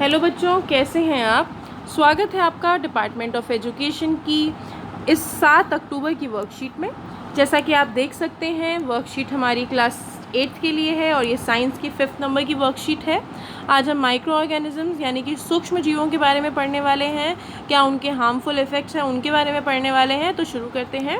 Hello बच्चों, कैसे हैं आप। स्वागत है आपका डिपार्टमेंट ऑफ एजुकेशन की इस 7 अक्टूबर की वर्कशीट में। जैसा कि आप देख सकते हैं, वर्कशीट हमारी क्लास 8 के लिए है और ये साइंस की 5th नंबर की वर्कशीट है। आज हम माइक्रो ऑर्गेनिजम्स यानी कि सूक्ष्म जीवों के बारे में पढ़ने वाले हैं। क्या उनके हार्मफुल इफ़ेक्ट्स हैं उनके बारे में पढ़ने वाले हैं। तो शुरू करते हैं।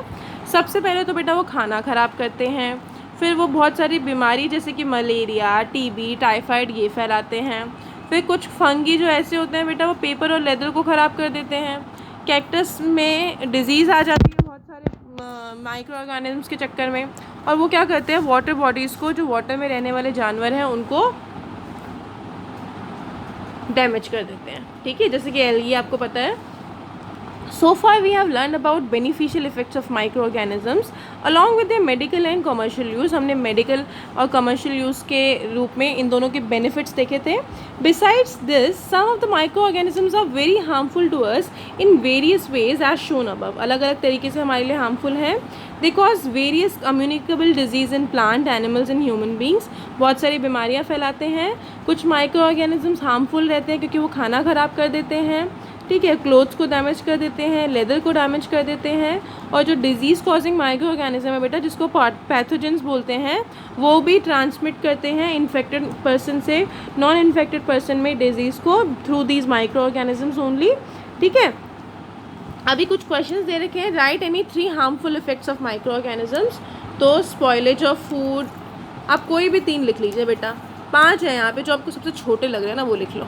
सबसे पहले तो बेटा वो खाना ख़राब करते हैं, फिर वो बहुत सारी बीमारी जैसे कि मलेरिया, टीबी, टाइफाइड ये फैलाते हैं। फिर कुछ फंगी जो ऐसे होते हैं बेटा, वो पेपर और लेदर को ख़राब कर देते हैं। कैक्टस में डिजीज़ आ जाती है बहुत सारे माइक्रो ऑर्गेनिजम्स के चक्कर में। और वो क्या करते हैं, वाटर बॉडीज़ को, जो वाटर में रहने वाले जानवर हैं, उनको डैमेज कर देते हैं। ठीक है, जैसे कि एलगी आपको पता है। So far we have learned about beneficial effects of microorganisms along with their medical and commercial use। हमने medical और commercial use के रूप में इन दोनों के benefits देखे थे। Besides this, some of the microorganisms are very harmful to us in various ways as shown above। अलग अलग तरीके से हमारे लिए harmful हैं। They cause various communicable disease in plant, animals and human beings। बहुत सारी बीमारियाँ फैलाते हैं। कुछ microorganisms harmful रहते हैं क्योंकि वो खाना ख़राब कर देते हैं। ठीक है, क्लोथ्स को डैमेज कर देते हैं, लेदर को डैमेज कर देते हैं। और जो डिजीज़ कॉजिंग माइक्रो ऑर्गेनिज्म है बेटा, जिसको पैथोजेंस बोलते हैं, वो भी ट्रांसमिट करते हैं इन्फेक्टेड पर्सन से नॉन इन्फेक्टेड पर्सन में डिजीज़ को through these micro organisms only. ठीक है, अभी कुछ क्वेश्चंस दे रखे हैं। Right any 3 harmful effects of micro organisms. तो स्पॉइलेज ऑफ फूड, आप कोई भी 3 लिख लीजिए बेटा। 5 है यहाँ पे, जो आपको सबसे छोटे लग रहे हैं ना वो लिख लो।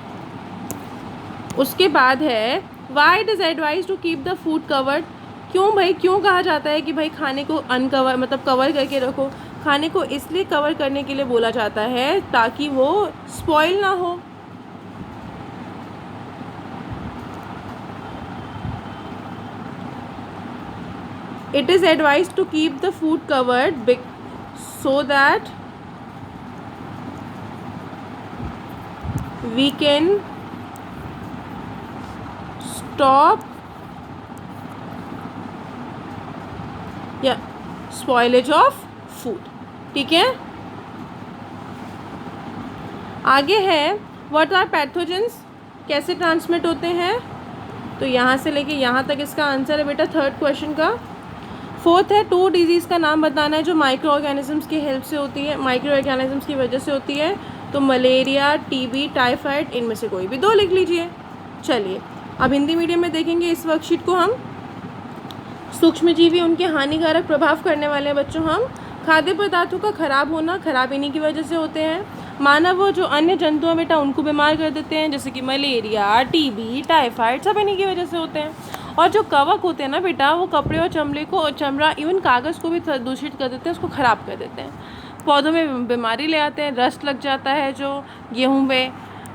उसके बाद है why it is advise to keep the food covered. क्यों भाई, क्यों कहा जाता है कि भाई खाने को अनकवर मतलब कवर करके रखो। खाने को इसलिए कवर करने के लिए बोला जाता है ताकि वो स्पॉइल ना हो। It is advise to keep the food covered so that we can stop या स्पॉइलेज ऑफ फूड। ठीक है, आगे है व्हाट आर पैथोजेंस, कैसे ट्रांसमिट होते हैं। तो यहाँ से लेके यहाँ तक इसका आंसर है बेटा 3rd क्वेश्चन का। 4th है 2 डिजीज़ का नाम बताना है जो माइक्रो ऑर्गेनिजम्स की हेल्प से होती है, माइक्रो ऑर्गेनिजम्स की वजह से होती है। तो मलेरिया, टीबी, टाइफाइड, इनमें से कोई भी 2 लिख लीजिए। चलिए अब हिंदी मीडियम में देखेंगे इस वर्कशीट को हम। सूक्ष्मजीवी उनके हानिकारक प्रभाव करने वाले हैं बच्चों हम। खाद्य पदार्थों का खराब होना, खराब इन्हीं की वजह से होते हैं। मानव जो अन्य जंतु हैं बेटा, उनको बीमार कर देते हैं, जैसे कि मलेरिया, टीबी, टाइफाइड, सब इन्हीं की वजह से होते हैं। और जो कवक होते हैं ना बेटा, वो कपड़े और चमड़े को, चमड़ा, इवन कागज़ को भी दूषित कर देते हैं, उसको ख़राब कर देते हैं। पौधों में बीमारी ले आते हैं, रस्ट लग जाता है जो गेहूँ में।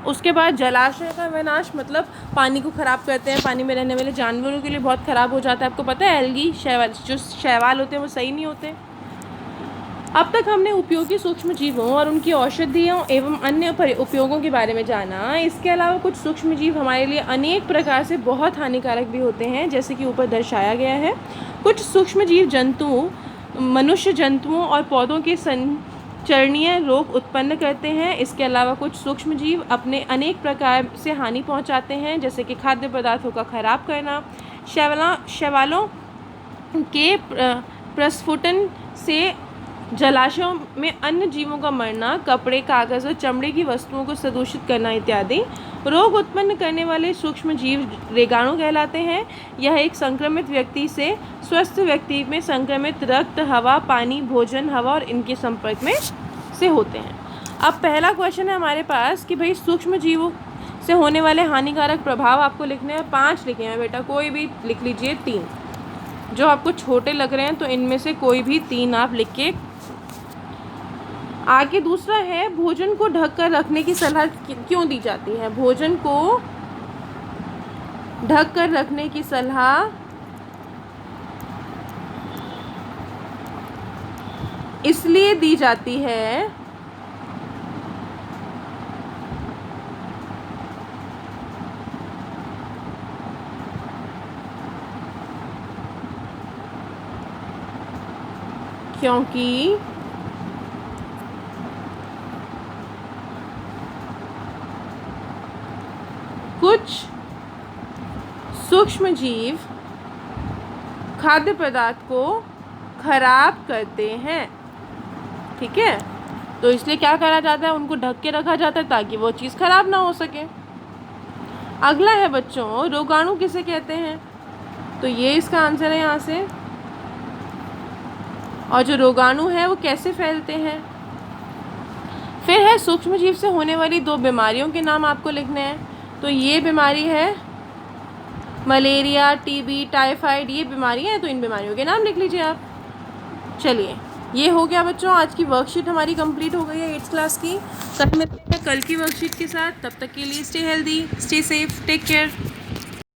उसके बाद जलाशय का विनाश, मतलब पानी को ख़राब करते हैं, पानी में रहने वाले जानवरों के लिए बहुत ख़राब हो जाता है। आपको पता है एल्गी, शैवाल, जो शैवाल होते हैं वो सही नहीं होते। अब तक हमने उपयोगी सूक्ष्म जीवों और उनकी औषधियों एवं अन्य उपयोगों के बारे में जाना। इसके अलावा कुछ सूक्ष्म जीव हमारे लिए अनेक प्रकार से बहुत हानिकारक भी होते हैं, जैसे कि ऊपर दर्शाया गया है। कुछ सूक्ष्म जीव जंतु मनुष्य जंतुओं और पौधों के संचरणीय रोग उत्पन्न करते हैं। इसके अलावा कुछ सूक्ष्म जीव अपने अनेक प्रकार से हानि पहुंचाते हैं, जैसे कि खाद्य पदार्थों का खराब करना, शैवालों के प्रस्फुटन से जलाशयों में अन्य जीवों का मरना, कपड़े, कागज़ और चमड़े की वस्तुओं को प्रदूषित करना इत्यादि। रोग उत्पन्न करने वाले सूक्ष्म जीव रोगाणु कहलाते हैं। यह एक संक्रमित व्यक्ति से स्वस्थ व्यक्ति में संक्रमित रक्त, हवा, पानी, भोजन, हवा और इनके संपर्क में से होते हैं। अब पहला क्वेश्चन है हमारे पास कि भाई सूक्ष्म जीवों से होने वाले हानिकारक प्रभाव आपको लिखने हैं। 5 लिखे हैं बेटा, कोई भी लिख लीजिए 3 जो आपको छोटे लग रहे हैं, तो इनमें से कोई भी 3 आप लिख के आगे। दूसरा है भोजन को ढक कर रखने की सलाह क्यों दी जाती है। भोजन को ढक कर रखने की सलाह इसलिए दी जाती है क्योंकि कुछ सूक्ष्म जीव खाद्य पदार्थ को खराब करते हैं, ठीक है। तो इसलिए क्या करा जाता है, उनको ढक के रखा जाता है ताकि वो चीज़ खराब ना हो सके। अगला है बच्चों, रोगाणु किसे कहते हैं, तो ये इसका आंसर है यहाँ से। और जो रोगाणु है वो कैसे फैलते हैं। फिर है सूक्ष्म जीव से होने वाली 2 बीमारियों के नाम आपको लिखने हैं। तो ये बीमारी है मलेरिया, टीबी, टाइफाइड, ये बीमारियाँ हैं, तो इन बीमारियों के नाम लिख लीजिए आप। चलिए, ये हो गया बच्चों, आज की वर्कशीट हमारी कंप्लीट हो गई है 8th क्लास की। कल मिलते हैं कल की वर्कशीट के साथ। तब तक के लिए stay healthy, stay safe, take care.